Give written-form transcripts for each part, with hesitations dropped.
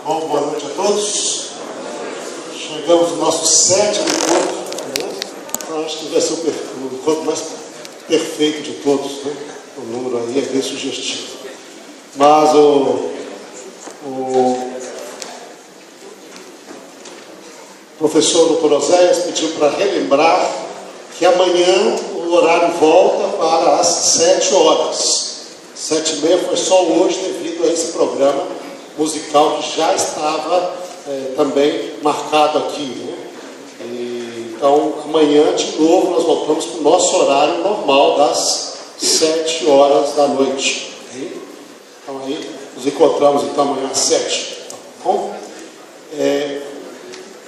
Bom, boa noite a todos. Chegamos no nosso 7º encontro, né? Então acho que vai ser o encontro mais perfeito de todos, né? O número aí é bem sugestivo. Mas o professor Dr. Oséias pediu para relembrar que amanhã o horário volta para as 7 horas. 7h30 foi só hoje devido a esse programa musical que já estava também marcado aqui, né? Então amanhã de novo nós voltamos para o nosso horário normal das 7 horas da noite. Então aí nos encontramos então amanhã às 7. Tá bom?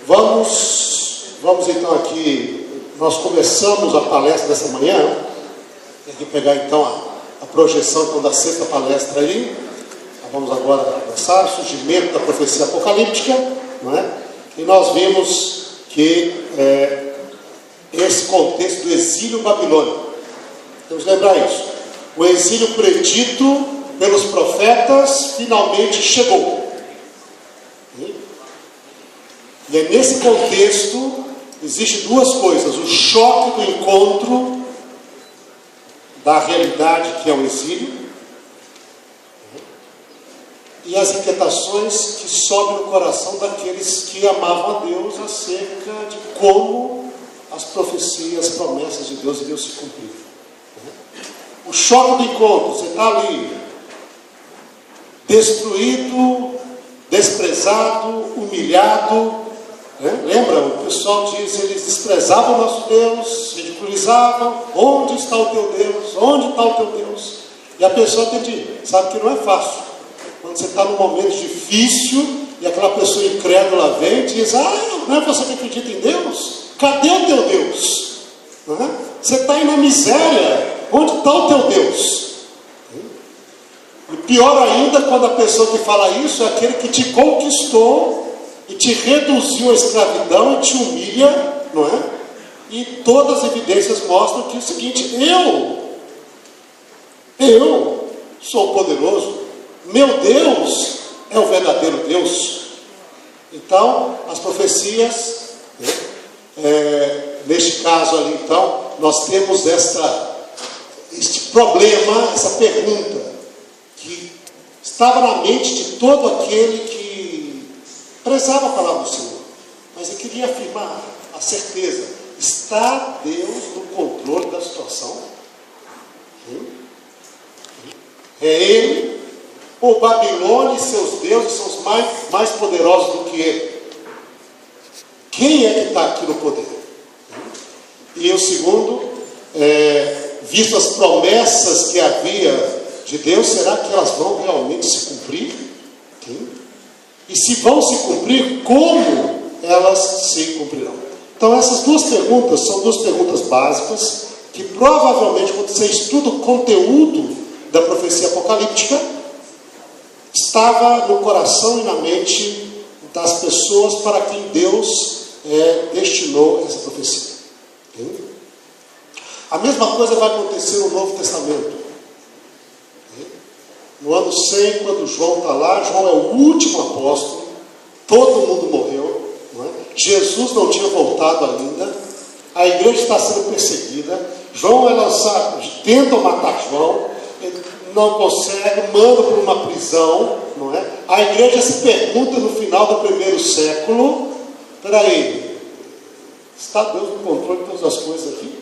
Vamos então aqui, nós começamos a palestra dessa manhã. Tem que pegar então a projeção então, da 6ª palestra aí. Vamos agora começar o surgimento da profecia apocalíptica, não é? E nós vimos que esse contexto do exílio babilônico, vamos lembrar isso, o exílio predito pelos profetas finalmente chegou. E é nesse contexto existe duas coisas: o choque do encontro da realidade que é o exílio e as inquietações que sobem no coração daqueles que amavam a Deus acerca de como as profecias, as promessas de Deus iriam se cumprir. O choque do encontro, você está ali destruído, desprezado, humilhado, né? Lembra? O pessoal diz, eles desprezavam o nosso Deus, ridiculizavam: onde está o teu Deus? Onde está o teu Deus? E a pessoa sabe que não é fácil. Quando você está num momento difícil e aquela pessoa incrédula vem e diz: não é você que acredita em Deus? Cadê o teu Deus? Não é? Você está aí na miséria, onde está o teu Deus? E pior ainda, quando a pessoa que fala isso é aquele que te conquistou e te reduziu à escravidão e te humilha, não é? E todas as evidências mostram que é o seguinte: eu sou poderoso, meu Deus é o verdadeiro Deus. Então, as profecias, neste caso ali, então, nós temos este problema, essa pergunta, que estava na mente de todo aquele que prezava a palavra do Senhor, mas ele queria afirmar a certeza: está Deus no controle da situação? É Ele? Ou Babilônia e seus deuses são os mais poderosos do que ele? Quem é que está aqui no poder? E o segundo, visto as promessas que havia de Deus, será que elas vão realmente se cumprir? E se vão se cumprir, como elas se cumprirão? Então essas duas perguntas são duas perguntas básicas que provavelmente, quando você estuda o conteúdo da profecia apocalíptica, estava no coração e na mente das pessoas para quem Deus destinou essa profecia. A mesma coisa vai acontecer no Novo Testamento. No ano 100, quando João está lá, João é o último apóstolo, todo mundo morreu, não é? Jesus não tinha voltado ainda, a igreja está sendo perseguida, João é lançado, tentam matar João, não consegue, manda para uma prisão, não é? A igreja se pergunta no final do 1º século: peraí, está Deus no controle de todas as coisas aqui?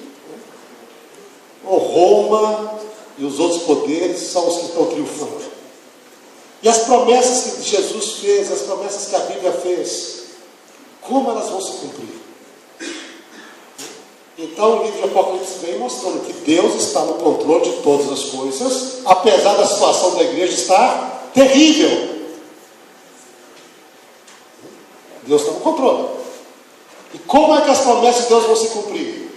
Ou Roma e os outros poderes são os que estão triunfando? E as promessas que Jesus fez, as promessas que a Bíblia fez, como elas vão se cumprir? Então o livro de Apocalipse vem mostrando que Deus está no controle de todas as coisas, apesar da situação da igreja estar terrível. Deus está no controle. E como é que as promessas de Deus vão se cumprir?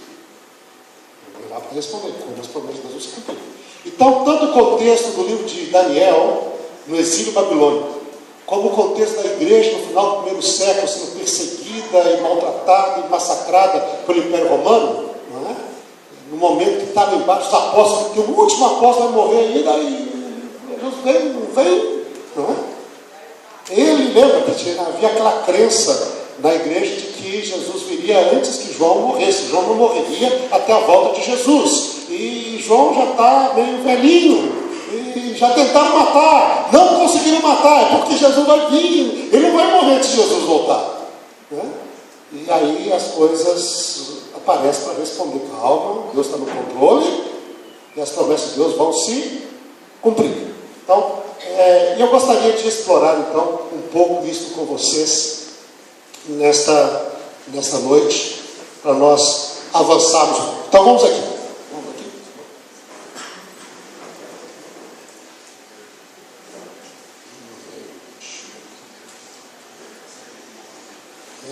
Não dá para responder como as promessas de Deus vão se cumprir. Então, tanto o contexto do livro de Daniel, no exílio babilônico, como o contexto da igreja no final do 1º século, sendo perseguida e maltratada e massacrada pelo Império Romano, não é? No momento que estava embaixo dos apóstolos, que o último apóstolo vai morrer ainda, e Jesus veio, não veio, não é? Ele lembra que havia aquela crença na igreja de que Jesus viria antes que João morresse. João não morreria até a volta de Jesus. E João já está meio velhinho. E já tentaram matar. Não conseguiram matar. É porque Jesus vai vir. Ele não vai morrer antes de Jesus voltar. Né? E aí as coisas aparecem para responder. Calma, Deus está no controle. E as promessas de Deus vão se cumprir. Então, eu gostaria de explorar então um pouco isso com vocês nesta noite, para nós avançarmos. Então vamos aqui.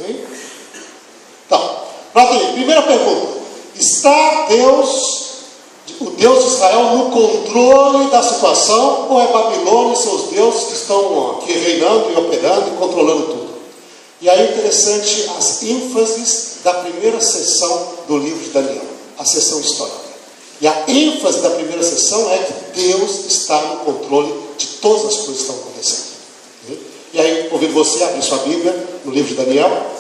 Okay. Então, primeira pergunta: está o Deus de Israel no controle da situação, ou é Babilônia e seus deuses que estão aqui reinando e operando e controlando tudo? E aí é interessante as ênfases da primeira sessão do livro de Daniel, a sessão histórica. E a ênfase da primeira sessão é que Deus está no controle de todas as coisas que estão acontecendo. E aí, convido você a abrir sua Bíblia no livro de Daniel.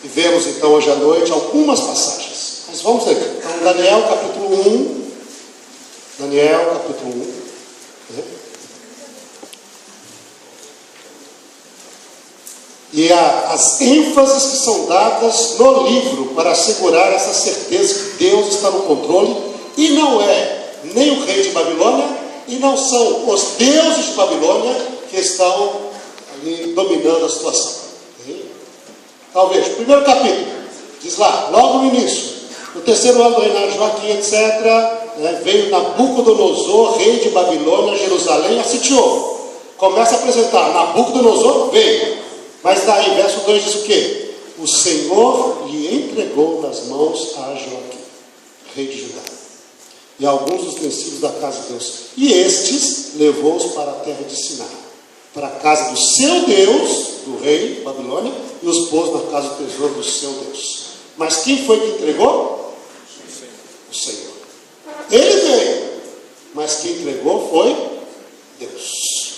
E vemos então hoje à noite algumas passagens. Mas vamos aqui. Então, Daniel capítulo 1. Daniel capítulo 1. E as ênfases que são dadas no livro para assegurar essa certeza que Deus está no controle, e não é nem o rei de Babilônia, e não são os deuses de Babilônia que estão ali dominando a situação. Talvez, primeiro capítulo, diz lá, logo no início, no terceiro ano do reinado de Joaquim, etc., veio Nabucodonosor, rei de Babilônia, a Jerusalém, a sitiou. Começa a apresentar, Nabucodonosor veio. Mas daí, verso 2 diz o quê? O Senhor lhe entregou nas mãos a Joaquim, rei de Judá, e alguns dos utensílios da casa de Deus. E estes levou-os para a terra de Siná, para a casa do seu Deus, do rei de Babilônia, e os pôs na casa do tesouro do seu Deus. Mas quem foi que entregou? O Senhor. Ele veio, mas quem entregou foi Deus.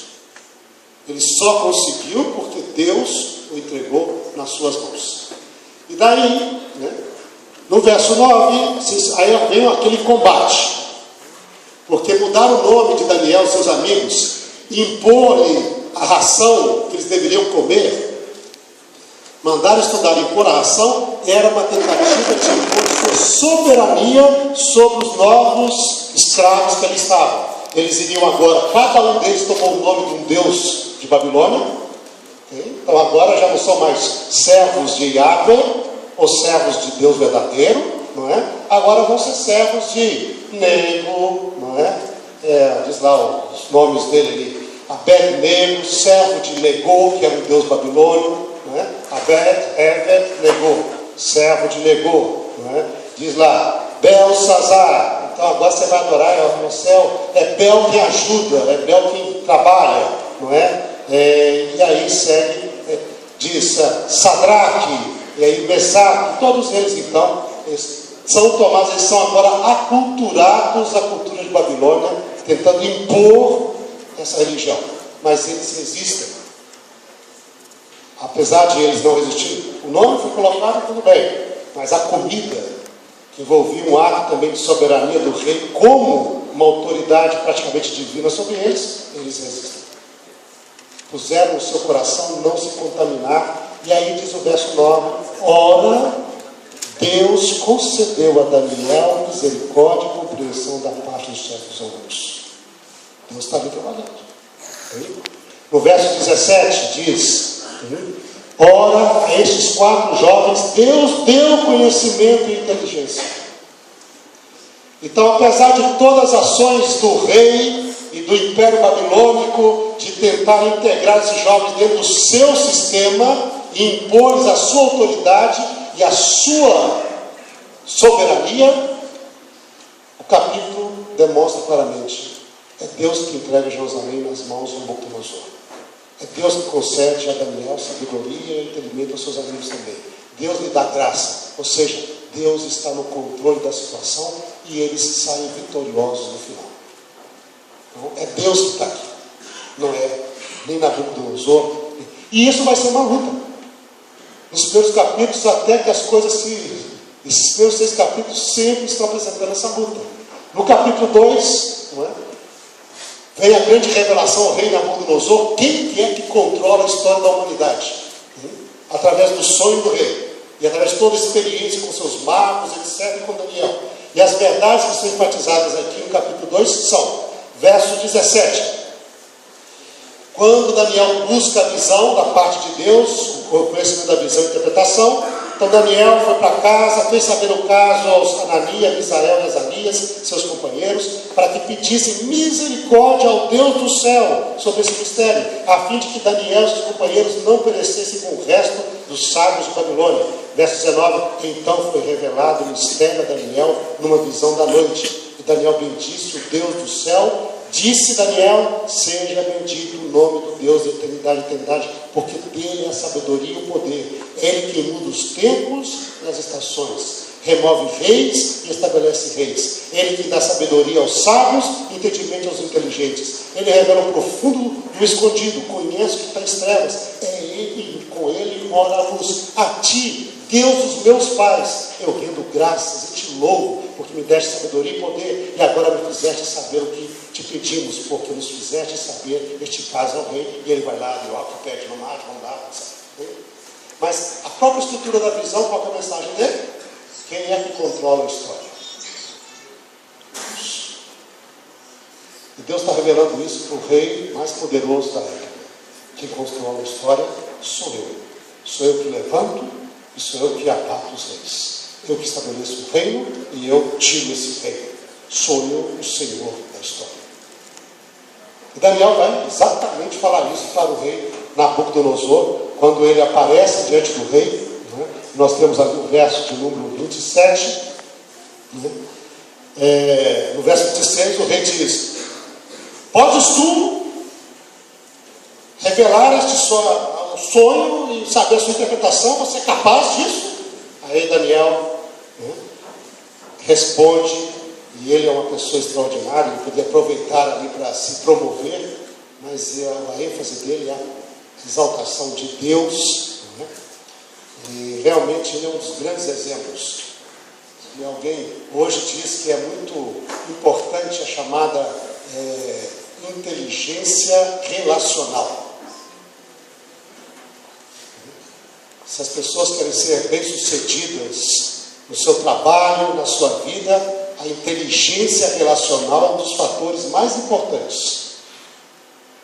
Ele só conseguiu porque Deus o entregou nas suas mãos. E daí, no verso 9, aí vem aquele combate. Porque mudaram o nome de Daniel, seus amigos, e impor-lhe a ração que eles deveriam comer. Mandaram estudar e impor a ração era uma tentativa de impor sua soberania sobre os novos escravos que ali estavam. Eles iriam agora, cada um deles tomou o nome de um deus de Babilônia. Então agora já não são mais servos de Yahvé, ou servos de Deus verdadeiro, não é? Agora vão ser servos de Nego, não é? Diz lá os nomes dele ali. Abed-Nego, servo de Nego, que era um deus babilônico, não é? Abed-Nego, servo de Nego, não é? Diz lá, Belsazar. Então agora você vai adorar no céu, é Bel quem ajuda, é Bel quem trabalha, não é? E aí segue, diz Sadraque, e aí Mesaque, todos eles então são tomados, eles são agora aculturados à cultura de Babilônia, tentando impor essa religião, mas eles resistem. Apesar de eles não resistirem, o nome foi colocado, tudo bem, mas a comida, que envolvia um ato também de soberania do rei, como uma autoridade praticamente divina sobre eles, eles resistem. Puseram no seu coração não se contaminar, e aí diz o verso 9, ora, Deus concedeu a Daniel misericórdia e compreensão da parte dos chefes dos eunucos. Deus está ali trabalhando. No verso 17 diz, ora, a estes 4 jovens, Deus deu conhecimento e inteligência. Então, apesar de todas as ações do rei e do império babilônico, de tentar integrar esses jovens dentro do seu sistema, e impor-lhes a sua autoridade e a sua soberania, o capítulo demonstra claramente, é Deus que entrega Jerusalém nas mãos de Nabucodonosor. É Deus que concede a Daniel sabedoria e entendimento aos seus amigos também. Deus lhe dá graça, ou seja, Deus está no controle da situação e eles saem vitoriosos no final. Então, é Deus que está aqui, não é nem Nabucodonosor. E isso vai ser uma luta. Nos primeiros capítulos, até que as coisas esses primeiros 6 capítulos sempre estão apresentando essa luta. No capítulo 2, não é? Vem a grande revelação ao rei Nabucodonosor, quem é que controla a história da humanidade? Através do sonho do rei, e através de toda a experiência com seus magos, etc., e com Daniel. E as verdades que são enfatizadas aqui no capítulo 2 são, verso 17. Quando Daniel busca a visão da parte de Deus, o conhecimento da visão e interpretação, então Daniel foi para casa, fez saber o caso aos Ananias, Misael e Azarias, seus companheiros, para que pedissem misericórdia ao Deus do céu sobre esse mistério, a fim de que Daniel e seus companheiros não perecessem com o resto dos sábios de Babilônia. Verso 19, então foi revelado o mistério a Daniel numa visão da noite. E Daniel bendisse o Deus do céu. Disse Daniel, seja bendito o nome do Deus da eternidade, porque dele é a sabedoria e o poder. Ele que muda os tempos e as estações, remove reis e estabelece reis. Ele que dá sabedoria aos sábios e entendimento aos inteligentes. Ele revela o profundo e o escondido, conhece o que está em trevas. É ele, com ele mora a luz. A ti, Deus dos meus pais, eu rendo graças e te louvo, porque me deste sabedoria e poder, e agora me fizeste saber o que te pedimos, porque nos fizeste saber este caso ao rei, e ele vai lá, deu alto, pede, não mate, vamos lá, sabe? Mas a própria estrutura da visão, qual é a mensagem dele? Quem é que controla a história? Deus. E Deus está revelando isso para o rei mais poderoso da época. Quem controla a história sou eu. Sou eu que levanto e sou eu que abato os reis. Eu que estabeleço o reino e eu tiro esse reino. Sou eu o Senhor da história. E Daniel vai exatamente falar isso para o rei Nabucodonosor, quando ele aparece diante do rei. Né? Nós temos ali o verso de número 27. Né? No verso 26 o rei diz: podes tu revelar este sonho e saber a sua interpretação? Você é capaz disso? Aí Daniel responde, e ele é uma pessoa extraordinária, ele podia aproveitar ali para se promover, mas a ênfase dele é a exaltação de Deus, né? E realmente ele é um dos grandes exemplos. E alguém hoje diz que é muito importante a chamada inteligência relacional. Se as pessoas querem ser bem-sucedidas no seu trabalho, na sua vida, a inteligência relacional é um dos fatores mais importantes.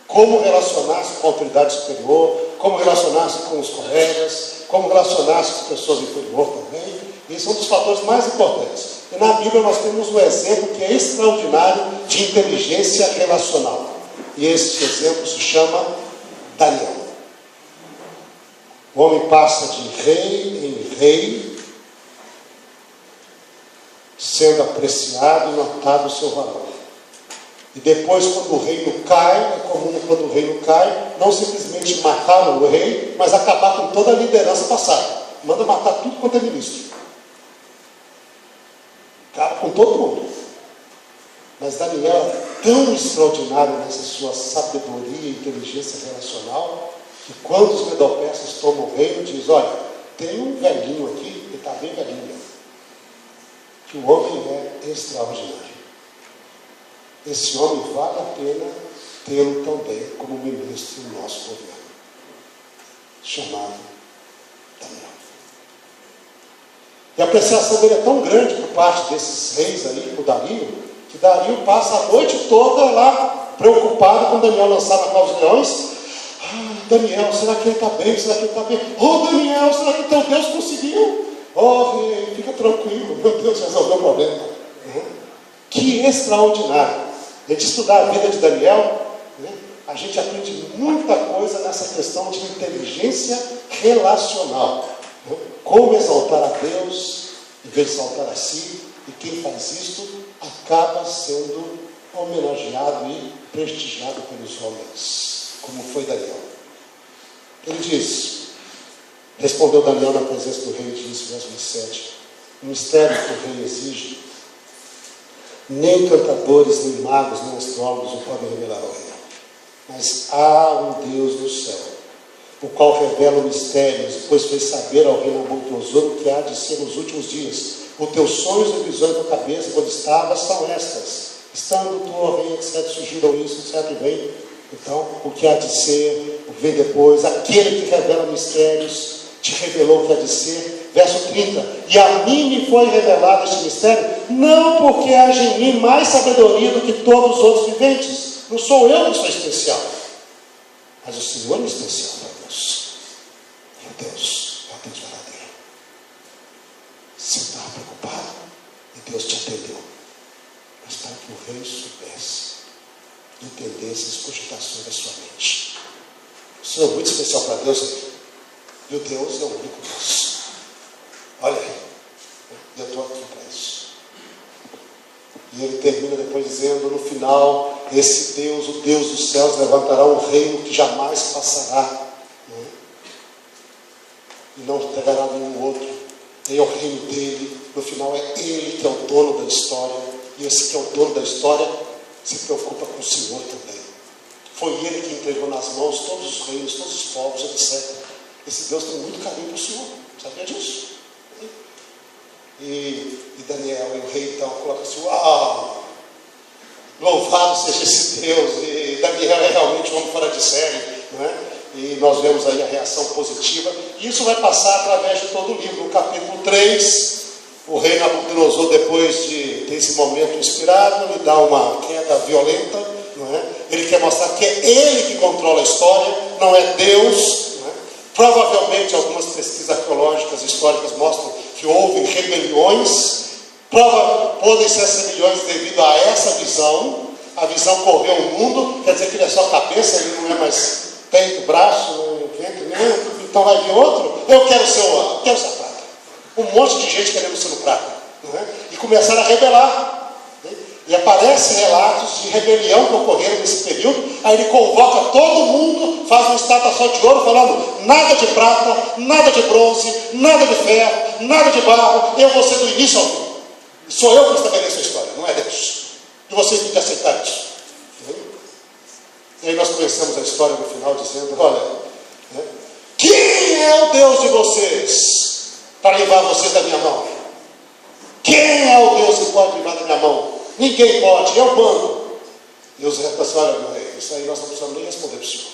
Como relacionar-se com a autoridade superior, como relacionar-se com os colegas, como relacionar-se com pessoas inferiores também. Esse é um dos fatores mais importantes. E na Bíblia nós temos um exemplo que é extraordinário de inteligência relacional. E esse exemplo se chama Daniel. O homem passa de rei em rei, sendo apreciado e notado o seu valor. E depois, quando o reino cai, é comum quando o reino cai, não simplesmente matar o rei, mas acabar com toda a liderança passada. Manda matar tudo quanto é ministro. Acaba com todo mundo. Mas Daniel é tão extraordinário nessa sua sabedoria e inteligência relacional, que quando os medo-persas tomam o reino, diz: olha, tem um velhinho aqui, que está bem velhinho, que o homem é extraordinário. Esse homem vale a pena tê-lo também como ministro do nosso governo, chamado Daniel. E a apreciação dele é tão grande por parte desses reis aí, por Dario, que Dario passa a noite toda lá, preocupado com Daniel lançado na cova dos leões. Daniel, será que ele está bem? Será que ele está bem? Daniel, será que teu Deus conseguiu? Rei, fica tranquilo, meu Deus resolveu o problema. Que extraordinário. A gente estudar a vida de Daniel, a gente aprende muita coisa nessa questão de inteligência relacional. Como exaltar a Deus em vez de exaltar a si. E quem faz isto acaba sendo homenageado e prestigiado pelos homens, como foi Daniel. Ele diz, respondeu Daniel na presença do rei, disse, verso 27, o mistério que o rei exige Nem cantadores, nem magos, nem astrólogos o podem revelar ao rei. Mas há um Deus no céu, o qual revela mistérios, pois fez saber ao rei Nabucodonosor o que há de ser nos últimos dias. Os teus sonhos e visões na cabeça, quando estavas, são estas. Estando tu, ó rei, etc., surgiram isso, etc., vem. Então, o que há de ser, o que vem depois, aquele que revela mistérios, te revelou o que há de ser. Verso 30, e a mim me foi revelado este mistério, não porque haja em mim mais sabedoria do que todos os outros viventes. Não sou eu que sou especial, mas o Senhor é especial para Deus. E o Deus é o Deus verdadeiro. Você estava preocupado e Deus te atendeu. Mas para que o rei soubesse, entendesse as cogitações da sua mente. O Senhor é muito especial para Deus, e o Deus é o único Deus. Olha aí, eu estou aqui para isso. E ele termina depois dizendo, no final, esse Deus, o Deus dos céus, levantará um reino que jamais passará, e não entregará nenhum outro. E é o reino dele. No final é ele que é o dono da história, e esse que é o dono da história se preocupa com o Senhor também. Foi ele que entregou nas mãos todos os reinos, todos os povos, etc. Esse Deus tem muito carinho para o Senhor, sabia disso? E Daniel, e o rei então coloca assim, uau, louvado seja esse Deus. E Daniel é realmente um homem fora de série, não é? E nós vemos aí a reação positiva, e isso vai passar através de todo o livro. No capítulo 3, o rei Nabucodonosor, depois de ter esse momento inspirado, lhe dá uma queda violenta, não é? Ele quer mostrar que é ele que controla a história, não é Deus, não é? Provavelmente algumas pesquisas arqueológicas históricas mostram que houve rebeliões, podem ser essas rebeliões devido a essa visão. A visão correu o mundo, quer dizer que ele é só cabeça, ele não é mais peito, braço, ventre, nem, então vai vir outro. Eu quero ser prata. Um monte de gente querendo ser o prata, não é? E começaram a rebelar, né? E aparecem relatos de rebelião que ocorreram nesse período. Aí ele convoca todo mundo, faz uma estátua só de ouro, falando, nada de prata, nada de bronze, nada de ferro, nada de barro, eu vou ser do início ao fim. Sou eu que estabeleço a história, não é Deus. E vocês têm que aceitar isso. E aí nós conhecemos a história no final dizendo, olha, né? Quem é o Deus de vocês para livrar vocês da minha mão? Quem é o Deus que pode livrar da minha mão? Ninguém pode, eu mando. E os reis falaram, olha, meu rei, isso aí nós não precisamos nem responder para o senhor.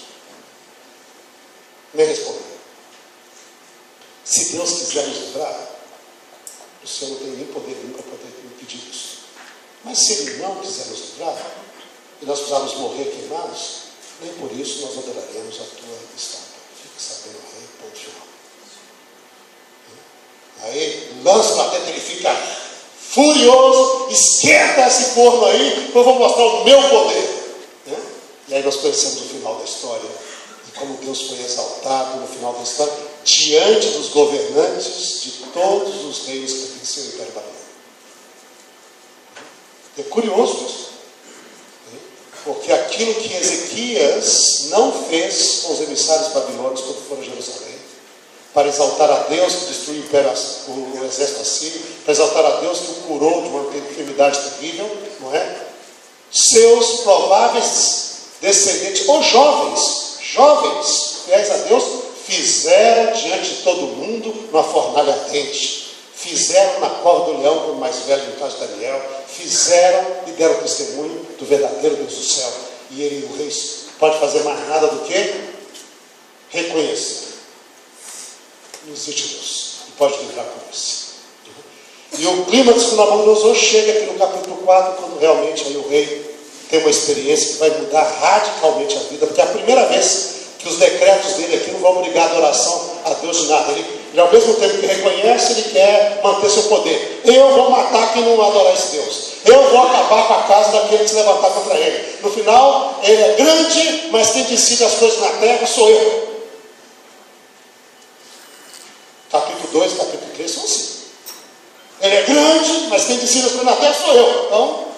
Nem responder. Se Deus quiser nos livrar, o senhor não tem nem poder nenhum para poder impedir isso. Mas se ele não quiser nos livrar, e nós precisamos morrer queimados, nem por isso nós adoraremos a tua estátua. Fique sabendo, rei, ponto final. Aí, lança lá dentro, ele fica furioso, esquenta esse forno aí, eu vou mostrar o meu poder. Né? E aí nós conhecemos o final da história, e como Deus foi exaltado no final da história, diante dos governantes de todos os reis que pertenciam ao Império Babilônico. É curioso isso, né? Porque aquilo que Ezequias não fez com os emissários babilônios quando foram a Jerusalém, para exaltar a Deus que destruiu o, império, o exército assírio, para exaltar a Deus que o curou de uma enfermidade terrível, não é? Seus prováveis descendentes, ou jovens, fiéis a Deus, fizeram diante de todo mundo uma fornalha ardente. Fizeram na cova do leão, como mais velho no caso de Daniel, fizeram e deram testemunho do verdadeiro Deus do céu. E ele, o rei, pode fazer mais nada do que reconhecer. Não existe Deus, e pode livrar com isso. E o clímax do Nabucodonosor chega aqui no capítulo 4, quando realmente aí o rei tem uma experiência que vai mudar radicalmente a vida, porque é a primeira vez que os decretos dele aqui não vão obrigar a adoração a Deus de nada. Ele ao mesmo tempo que reconhece, ele quer manter seu poder. Eu vou matar quem não adorar esse Deus. Eu vou acabar com a casa daquele que se levantar contra ele. No final, ele é grande, mas quem decide as coisas na terra sou eu. Capítulo 2 e capítulo 3 são assim. Ele é grande, mas quem decide as coisas na terra sou eu. Então,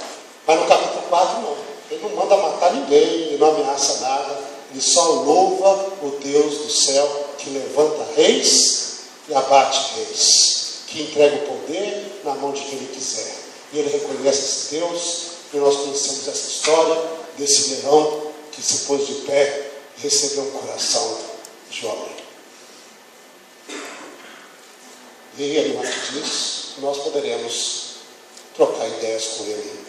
mas no capítulo 4 não. Ele não manda matar ninguém, ele não ameaça nada. Ele só louva o Deus do céu que levanta reis e abate reis, que entrega o poder na mão de quem ele quiser. E ele reconhece esse Deus, e nós conhecemos essa história desse leão que se pôs de pé e recebeu um coração de homem. E ele mais diz, nós poderemos trocar ideias com ele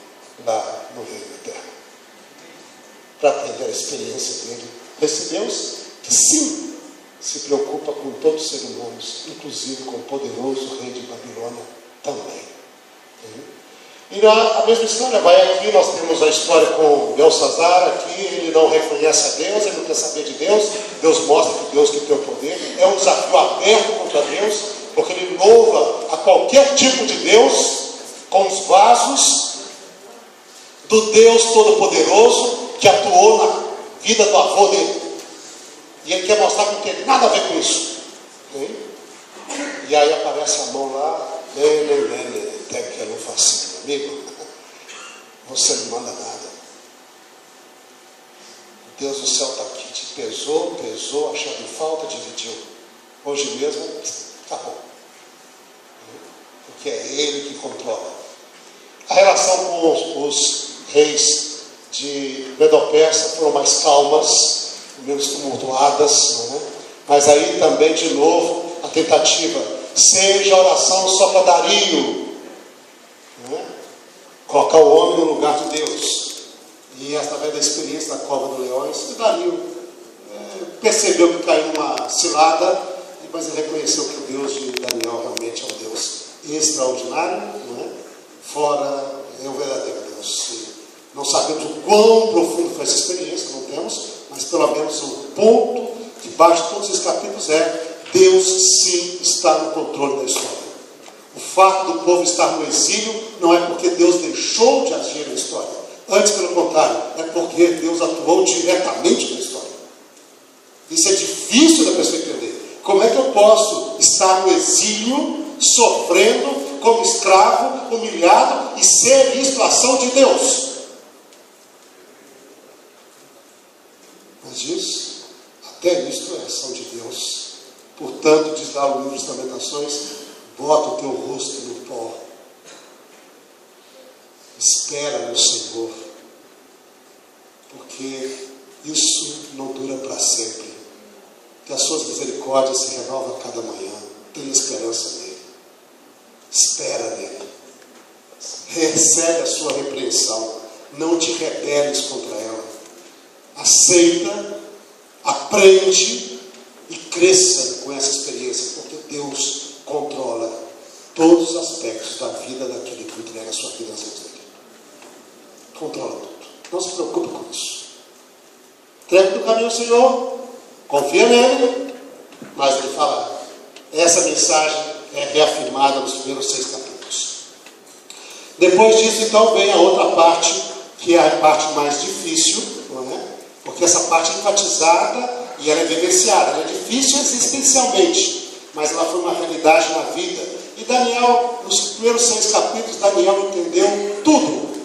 lá no reino eterno, para aprender a experiência dele. Esse Deus que sim se preocupa com todos os seres humanos, inclusive com o poderoso rei de Babilônia também. E a mesma história vai aqui, nós temos a história com Belsazar aqui, ele não reconhece a Deus, ele não quer saber de Deus, Deus mostra que Deus que tem o poder, é um desafio aberto contra Deus, porque ele louva a qualquer tipo de Deus com os vasos do Deus Todo-Poderoso que atuou na vida do avô dele. E ele quer mostrar que não tem nada a ver com isso. E aí aparece a mão lá, até que eu não faço, amigo, você não manda nada. Deus do céu está aqui, te pesou, achou de falta, dividiu. Hoje mesmo, acabou. Porque é ele que controla. A relação com os reis de Medo-Persa foram mais calmas, menos tumultuadas, né? Mas aí também de novo a tentativa, seja a oração só para Dario, né? Colocar o homem no lugar de Deus. E através da experiência da cova dos leões, Dario percebeu que caiu numa cilada, mas ele reconheceu que o Deus de Daniel realmente é um Deus extraordinário, né? Fora é o verdadeiro Deus. Não sabemos o quão profundo foi essa experiência, não temos, mas pelo menos o ponto que bate todos esses capítulos é: Deus sim está no controle da história. O fato do povo estar no exílio não é porque Deus deixou de agir na história. Antes, pelo contrário, é porque Deus atuou diretamente na história. Isso é difícil da pessoa entender. Como é que eu posso estar no exílio, sofrendo, como escravo, humilhado, e ser isso a ação de Deus? Mas diz, até isto é a ação de Deus. Portanto, diz lá o livro das Lamentações, bota o teu rosto no pó. Espera no Senhor. Porque isso não dura para sempre. Que as suas misericórdias se renovam a cada manhã. Tenha esperança nele. Espera nele. Recebe a sua repreensão. Não te rebeles contra ela. Aceita, aprende e cresça com essa experiência, porque Deus controla todos os aspectos da vida daquele que entrega a sua vida às mãos dele. Controla tudo. Não se preocupe com isso. Entregue no caminho ao Senhor, confia nele, mas ele fala, essa mensagem é reafirmada nos primeiros 6 capítulos. Depois disso, então, vem a outra parte, que é a parte mais difícil, não é? Porque essa parte é enfatizada e ela é vivenciada. Ela é difícil existencialmente, mas ela foi uma realidade na vida. E Daniel, nos primeiros 6 capítulos, Daniel entendeu tudo.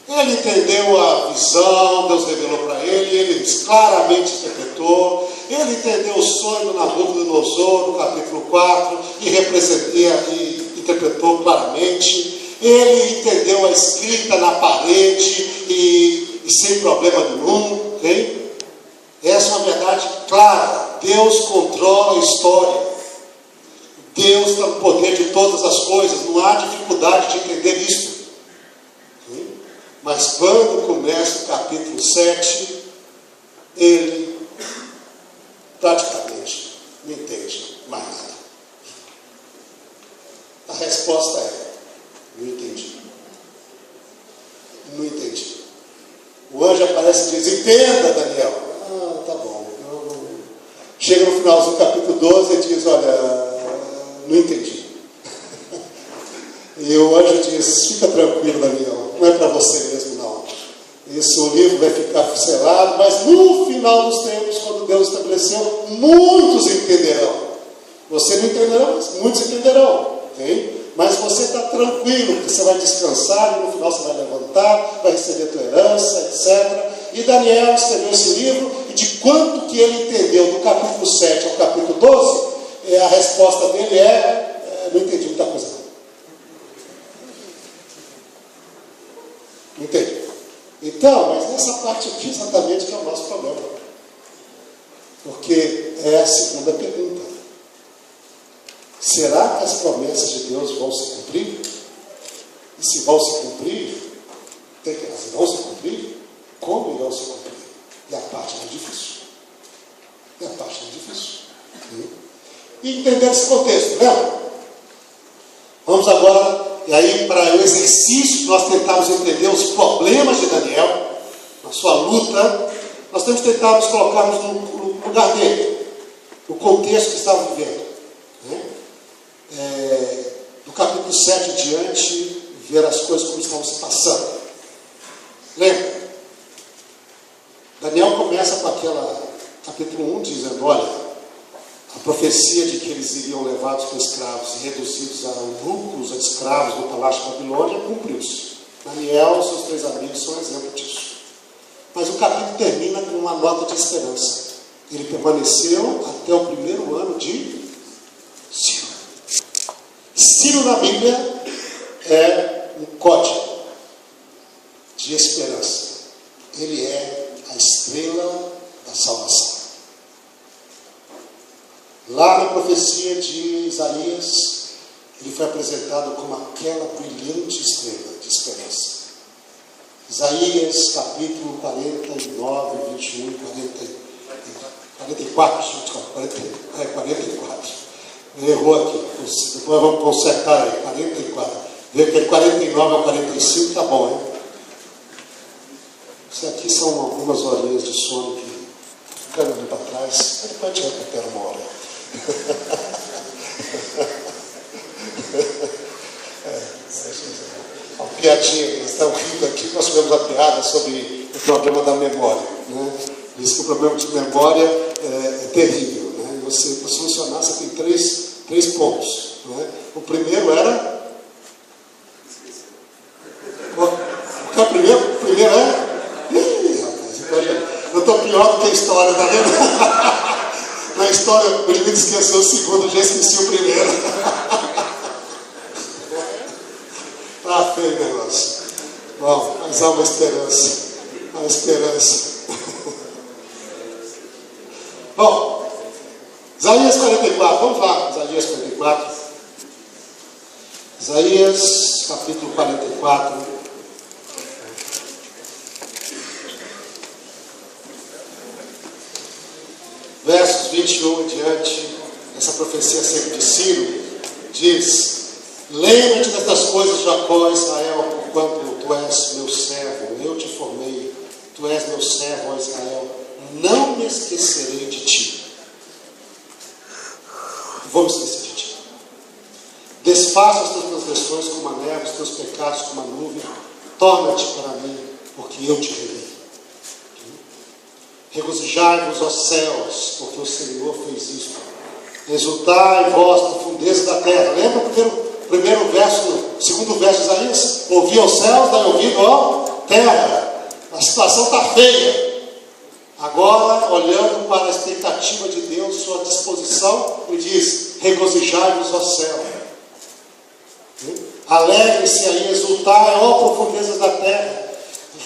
Ele entendeu a visão, Deus revelou para ele, ele claramente interpretou, ele entendeu o sonho do Nabucodonosor, no capítulo 4, e interpretou claramente. Ele entendeu a escrita na parede e sem problema nenhum, ok? Essa é uma verdade clara. Deus controla a história. Deus tem o poder de todas as coisas. Não há dificuldade de entender isso. Okay? Mas quando começa o capítulo 7, ele praticamente não entende mais nada. A resposta é: não entendi. Não entendi. O anjo aparece e diz: entenda, Daniel. Ah, tá bom. Chega no finalzinho do capítulo 12 e diz: olha, não entendi. E o anjo diz: fica tranquilo, Daniel, não é para você mesmo, não. Isso, o livro vai ficar selado, mas no final dos tempos, quando Deus estabeleceu, muitos entenderão. Você não entenderá, mas muitos entenderão. Okay? Mas você está tranquilo, porque você vai descansar e no final você vai levantar, vai receber a tua herança, etc. E Daniel escreveu esse livro, e de quanto que ele entendeu do capítulo 7 ao capítulo 12, a resposta dele é: não entendi muita coisa não. Então, mas nessa parte aqui exatamente que é o nosso problema. Porque é a segunda pergunta. Será que as promessas de Deus vão se cumprir? E se vão se cumprir, se vão se cumprir, como irão se cumprir? E a parte mais difícil. E entender esse contexto, lembra? Vamos agora, e aí para o exercício, nós tentamos entender os problemas de Daniel, na sua luta, nós temos que tentar nos colocarmos no lugar dele, no contexto que estava vivendo. Do capítulo 7 em diante, ver as coisas como estavam se passando. Lembra? Daniel começa com capítulo 1 dizendo, olha, a profecia de que eles iriam levados como escravos e reduzidos a eunucos, a escravos no palácio de Babilônia, cumpriu-se. Daniel e seus 3 amigos são exemplo disso. Mas o capítulo termina com uma nota de esperança. Ele permaneceu até o primeiro ano de Ciro. Ciro na Bíblia é um código de esperança. Ele é a estrela da salvação. Lá na profecia de Isaías, ele foi apresentado como aquela brilhante estrela de esperança. Isaías capítulo 49, 21, 44. Errou aqui, depois vamos consertar aí, 44. Vê que 49 a 45 tá bom, hein? Isso aqui são algumas horinhas de sono que ficando ali para trás, depois a gente recupera uma hora. Uma piadinha, nós estamos rindo aqui, nós tivemos uma piada sobre o problema da memória, né? Diz que o problema de memória é terrível, né? Você, para solucionar, você tem três pontos, né? O primeiro era... O que é o primeiro? O primeiro é... Eu estou pior do que a história, tá vendo? Na história, eu devia esquecer o segundo, já esqueci o primeiro. Tá feio o negócio. Bom, mas há uma esperança. Há uma esperança. Bom, Isaías 44, vamos lá, Isaías 44. Isaías, capítulo 44. Versos 21 em diante, essa profecia acerca de Ciro, diz: lembra-te destas coisas, Jacó, Israel, porquanto tu és meu servo, eu te formei, tu és meu servo, ó Israel, não me esquecerei de ti. Vou me esquecer de ti. Desfaça as tuas transgressões como a neve, os teus pecados como a nuvem, torna-te para mim, porque eu te remei. Regozijai-vos, ó céus, porque o Senhor fez isto. Exultai vós, profundeza da terra. Lembra o primeiro verso, o segundo verso de Isaías? Ouvi aos céus, dai ouvido, ó terra. A situação está feia. Agora, olhando para a expectativa de Deus, sua disposição, ele diz: regozijai-vos, ó céu. Alegre-se aí, exultai, ó profundezas da terra.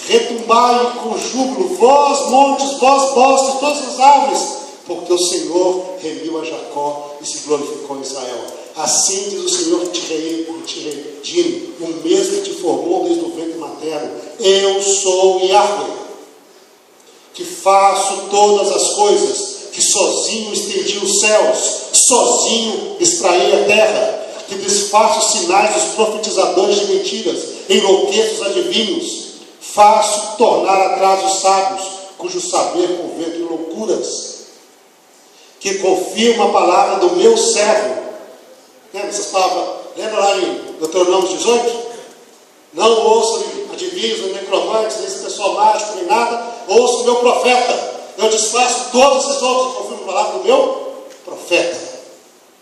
Retumbai com júbilo, vós montes, vós bosques, todas as árvores, porque o Senhor remiu a Jacó e se glorificou em Israel. Assim diz o Senhor que te redime, o mesmo que te formou desde o ventre materno. Eu sou Yahweh, que faço todas as coisas, que sozinho estendi os céus, sozinho extraí a terra, que desfaço os sinais dos profetizadores de mentiras, enlouqueço os adivinhos, faço tornar atrás os sábios, cujo saber converto em loucuras, que confirma a palavra do meu servo. Lembra essas palavras? Lembra lá em Deuteronômio 18? Não ouçam adivinhos, nem necromantes, nem esse pessoal mágico, nem nada. Ouço o meu profeta. Eu desfaço todos esses outros, confirmo a palavra do meu profeta.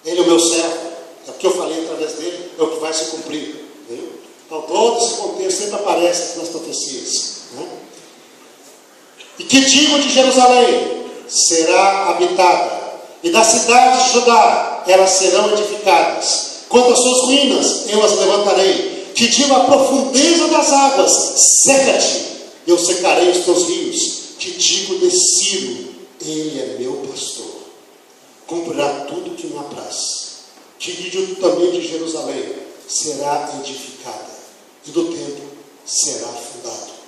Ele é o meu servo. É o que eu falei através dele, é o que vai se cumprir. Entendeu? Então todo esse contexto sempre aparece nas profecias, né? E que digo de Jerusalém? Será habitada, e das cidades de Judá elas serão edificadas. Quanto às suas ruínas, eu as levantarei. Que digo à profundeza das águas: seca-te, Eu secarei os teus rios. Te digo de Ciro, ele é meu pastor. Cumprirá tudo que me apraz. Te digo também de Jerusalém, será edificada, e do templo será fundado.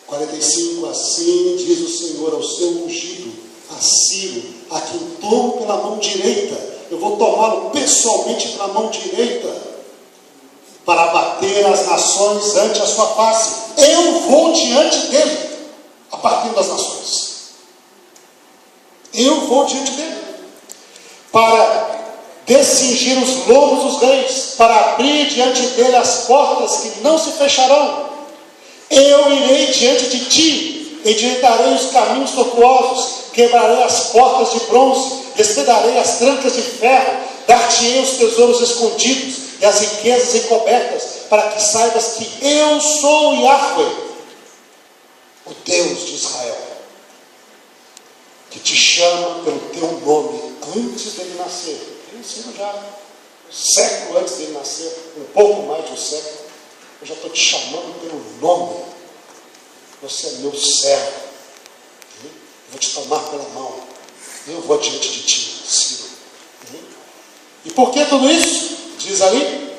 45, assim diz o Senhor ao seu ungido, a Ciro, a quem tomo pela mão direita. Eu vou tomá-lo pessoalmente pela mão direita, para abater as nações ante a sua face. Eu vou diante dele, abatendo as nações. Eu vou diante dele, para descingir os lomos dos reis, para abrir diante dele as portas que não se fecharão. Eu irei diante de ti, endireitarei os caminhos tortuosos, quebrarei as portas de bronze, despedarei as trancas de ferro, dar-te-ei os tesouros escondidos e as riquezas encobertas, para que saibas que eu sou Yahweh, o Deus de Israel, que te chama pelo teu nome antes dele nascer. Ele ensina já um século antes dele nascer, um pouco mais de um século. Eu já estou te chamando pelo nome. Você é meu servo. Eu vou te tomar pela mão. Eu vou diante de ti, Ciro. E por que tudo isso? Diz ali: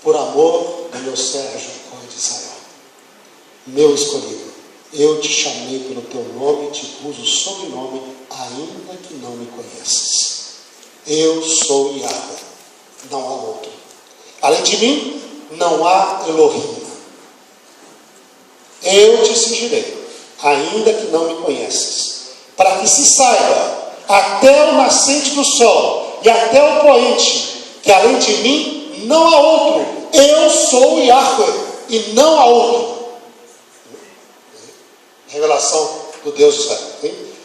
por amor do meu servo Jacó de Israel, meu escolhido. Eu te chamei pelo teu nome e te pus o sobrenome, ainda que não me conheças. Eu sou Yahweh, não há outro. Além de mim, não há Elohim. Eu te cingirei, ainda que não me conheças, para que se saiba, até o nascente do sol e até o poente, que além de mim não há outro. Eu sou Yahweh e não há outro. Revelação do Deus de Israel.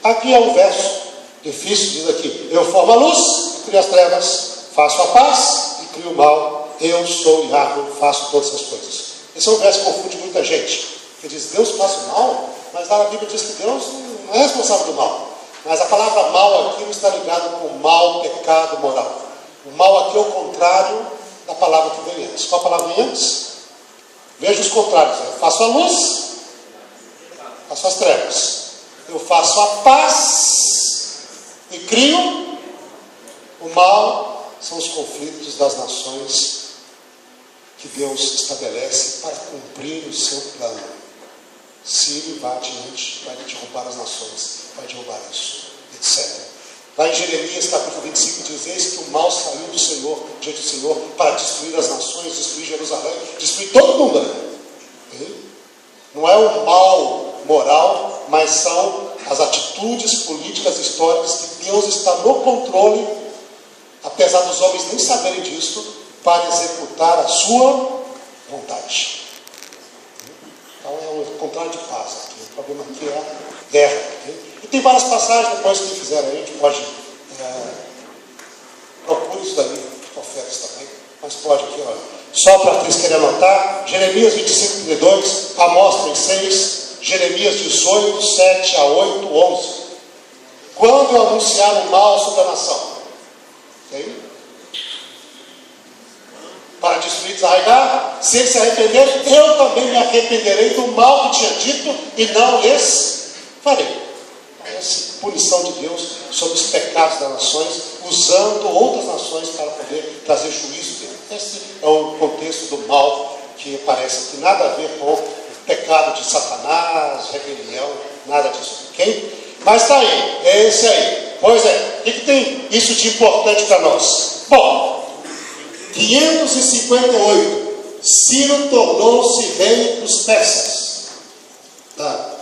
Aqui é um verso difícil, diz aqui: eu formo a luz e crio as trevas, faço a paz e crio o mal. Eu sou Yahweh, faço todas essas coisas. Esse é um verso que confunde muita gente, que diz Deus faz o mal, mas lá na Bíblia diz que Deus não é responsável do mal. Mas a palavra mal aqui não está ligada com mal, pecado, moral. O mal aqui é o contrário da palavra que vem antes. Qual a palavra vem antes? Veja os contrários. Eu faço a luz, faço as trevas. Eu faço a paz e crio o mal. São os conflitos das nações que Deus estabelece para cumprir o seu plano. Se ele vai adiante, vai derrubar as nações, vai derrubar isso, etc. Lá em Jeremias capítulo 25 diz: eis que o mal saiu do Senhor, diante do Senhor, para destruir as nações, destruir Jerusalém, destruir todo mundo ali. Não é o mal moral, mas são as atitudes políticas históricas que Deus está no controle, apesar dos homens nem saberem disso, para executar a sua vontade. Então é um contrário de paz aqui. O problema aqui é a guerra. E tem várias passagens, depois que fizeram aí, a gente pode procure isso daí, profetas também, mas pode aqui, olha. Só para aqueles que querem anotar: Jeremias 25, 32, Amós 3:6, Jeremias 18, 7 a 8, 11. Quando eu anunciar o mal sobre a nação, okay? Para destruir, desarraigar, se eles se arrependerem, eu também me arrependerei do mal que tinha dito e não lhes farei. Essa punição de Deus sobre os pecados das nações, usando outras nações para poder trazer juízo dele. Esse é o contexto do mal, que parece que nada a ver com o pecado de Satanás, rebelião, nada disso. Ok? Mas está aí, é esse aí. Pois é, o que tem isso de importante para nós? Bom, 558, Ciro tornou-se rei dos persas. Tá.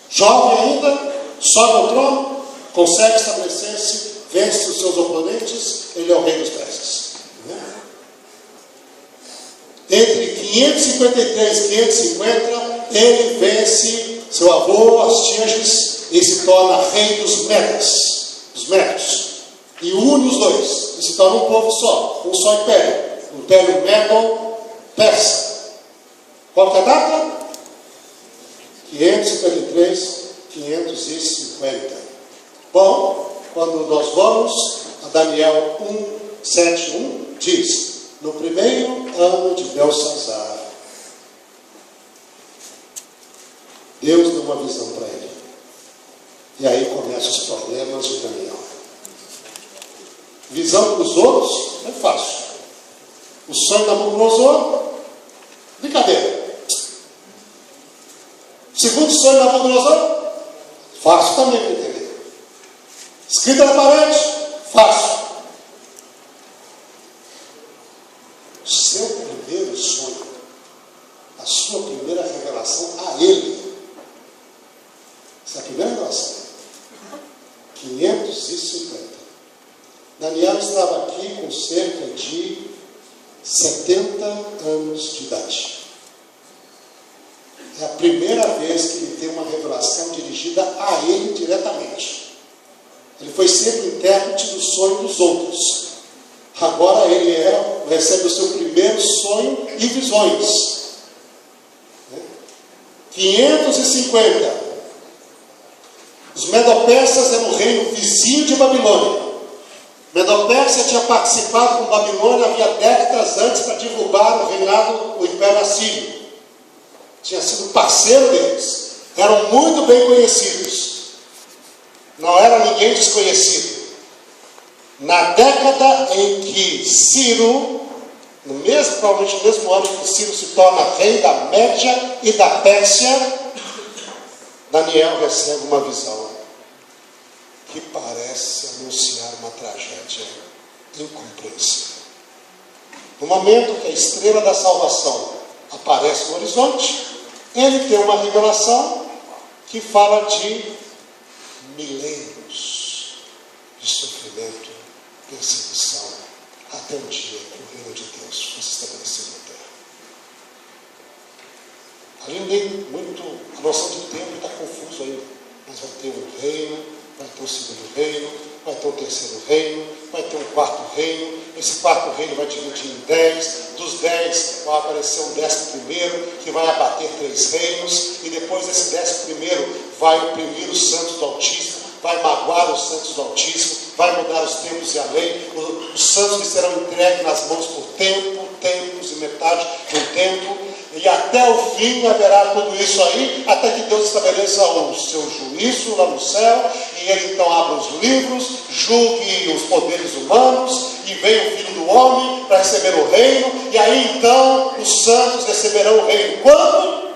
Jovem ainda, sobe ao trono, consegue estabelecer-se, vence os seus oponentes, ele é o rei dos persas. Entre 553 e 550, ele vence seu avô, Astyages, e se torna rei dos Medos, e une os dois, e se torna um povo só, um só império, o Império Medo-Persa. Qual que é a data? 553, 550. Bom, quando nós vamos a Daniel 1, 7, 1, diz: no primeiro ano de Belsazar, uma visão para ele. E aí começam os problemas de Daniel. Visão para os outros é fácil. O sonho da Nabucodonosor, brincadeira. Segundo sonho da Nabucodonosor, fácil também para entender. Escrita na parede, fácil. O seu primeiro sonho, a sua primeira revelação a ele. Essa é a primeira revelação. 550. Daniel estava aqui com cerca de 70 anos de idade. É a primeira vez que ele tem uma revelação dirigida a ele diretamente. Ele foi sempre intérprete do sonho dos outros. Agora ele recebe o seu primeiro sonho e visões. 550. Os Medo-Persas eram o reino vizinho de Babilônia. Medo-Pérsia tinha participado com Babilônia havia décadas antes para derrubar o reinado, o Império Assírio. Tinha sido parceiro deles. Eram muito bem conhecidos. Não era ninguém desconhecido. Na década em que Ciro, provavelmente no mesmo ano que Ciro se torna rei da Média e da Pérsia, Daniel recebe uma visão que parece anunciar uma tragédia incompreensível. No momento que a estrela da salvação aparece no horizonte, ele tem uma revelação que fala de milênios de sofrimento, perseguição, até o dia que o reino de Deus fosse estabelecido na terra. Ali nem muito, a noção de tempo está confuso ainda, mas vai ter um reino, vai ter um segundo reino, vai ter um terceiro reino, vai ter um quarto reino. Esse quarto reino vai dividir em 10. Dos 10 vai aparecer um 11º, que vai abater 3 reinos. E depois desse 11º vai oprimir os santos do Altíssimo, vai magoar os santos do Altíssimo, vai mudar os tempos e a lei. Os santos que serão entregues nas mãos por tempos e metade de um tempo. E até o fim haverá tudo isso aí, até que Deus estabeleça o seu juízo lá no céu, e ele então abra os livros, julgue os poderes humanos, e venha o Filho do Homem para receber o reino, e aí então os santos receberão o reino. Quando?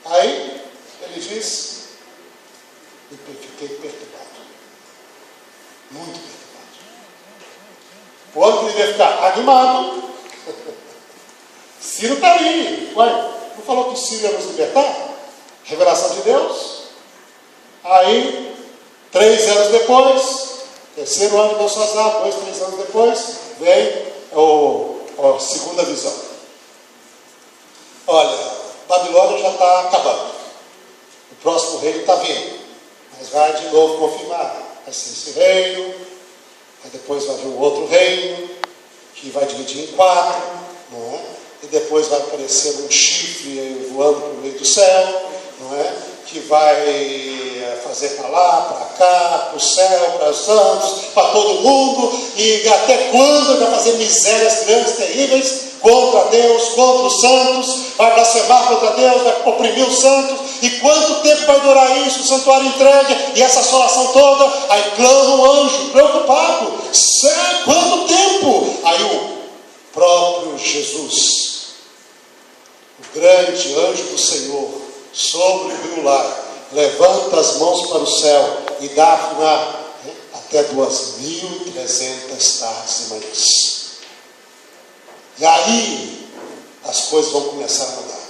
Aí ele diz: fiquei perturbado, muito perturbado. O outro deveria ficar animado. Ciro está ali. Ué, não falou que Ciro ia nos libertar? Revelação de Deus. Aí, 3 anos depois, terceiro ano de Belsazar, 2, 3 anos depois, vem a segunda visão. Olha, Babilônia já está acabando. O próximo reino está vindo. Mas vai de novo confirmar. Vai ser esse reino. Aí depois vai vir um outro reino, que vai dividir em 4. Não é? E depois vai aparecer um chifre voando para o meio do céu. Não é? Que vai fazer para lá, para cá, para o céu, para os santos, para todo mundo. E até quando vai fazer misérias grandes, terríveis, contra Deus, contra os santos, vai blasfemar contra Deus, vai oprimir os santos. E quanto tempo vai durar isso? O santuário entregue e essa assolação toda. Aí clama o anjo, preocupado: quanto tempo? Aí o próprio Jesus, o grande anjo do Senhor, sobre o rio Lai, levanta as mãos para o céu e dá a final até 2.300 tardes e manhãs. E aí as coisas vão começar a mudar.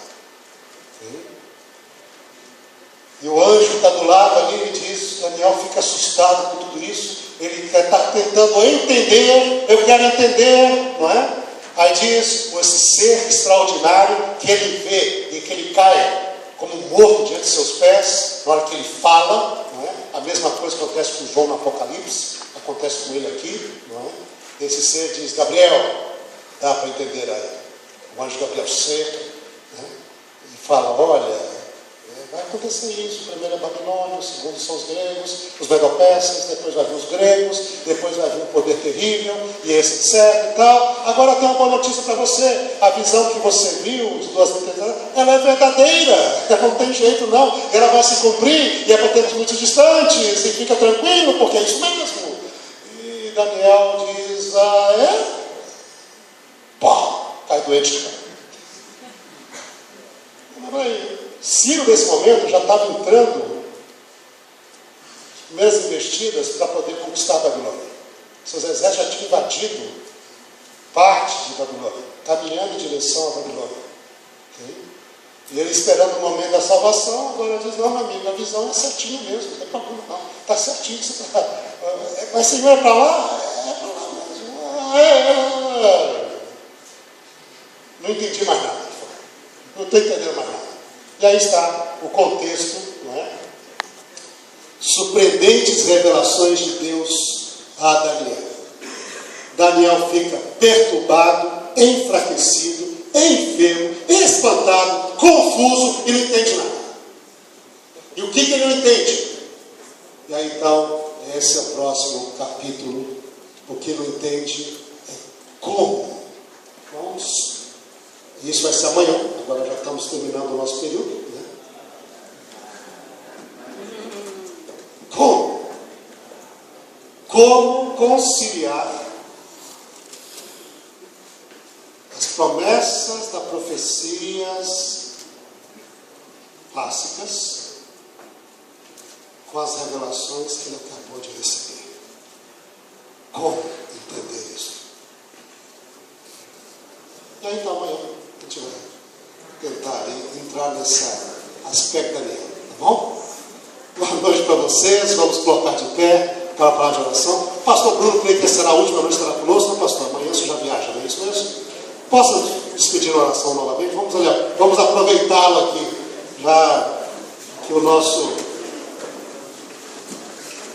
E o anjo que está do lado ali, ele diz, Daniel fica assustado com tudo isso, ele está tentando entender, eu quero entender, não é? Aí diz, esse ser extraordinário que ele vê e que ele cai como morto diante de seus pés, na hora que ele fala, não é? A mesma coisa que acontece com João no Apocalipse, acontece com ele aqui, não é? Esse ser diz, Gabriel, dá para entender aí. O anjo Gabriel senta, né? E fala, olha, vai acontecer isso. O primeiro é Babilônia, o segundo são os gregos. Os Medo-persas, depois vai vir os gregos, depois vai vir um poder terrível, e esse etc e tal. Agora tem uma boa notícia para você: a visão que você viu de 2.300 anos, ela é verdadeira, não tem jeito não, ela vai se cumprir, e é para tempos muito distantes, e fica tranquilo, porque é isso mesmo. E Daniel diz: ah, é? Pá, cai doente de cara. Ciro, nesse momento, já estava entrando primeiras investidas para poder conquistar a Babilônia. Seus exércitos já tinham invadido parte de Babilônia, caminhando em direção à Babilônia. Okay? E ele esperando o momento da salvação, agora diz: não, meu amigo, a visão é certinha mesmo, não tem problema não, está certinho que você está. Mas se não é para lá, é para lá mesmo. Não entendi mais nada. Não estou entendendo mais nada. E aí está o contexto, não é? Surpreendentes revelações de Deus a Daniel. Daniel fica perturbado, enfraquecido, enfermo, espantado, confuso e não entende nada. E o que ele não entende? E aí então, esse é o próximo capítulo. O que não entende é como. Isso vai ser amanhã. Agora já estamos terminando o nosso período, né? Como conciliar as promessas das profecias clássicas com as revelações que ele acabou de receber? Como entender isso? E aí então amanhã a gente vai tentar entrar nesse aspecto ali, tá bom? Boa noite para vocês, vamos colocar de pé para a palavra de oração. Pastor Bruno, creio que será a última noite, estará conosco, não, pastor? Amanhã você já viaja, não é isso mesmo? Posso despedir a oração novamente? Vamos aproveitá-lo aqui, já que o nosso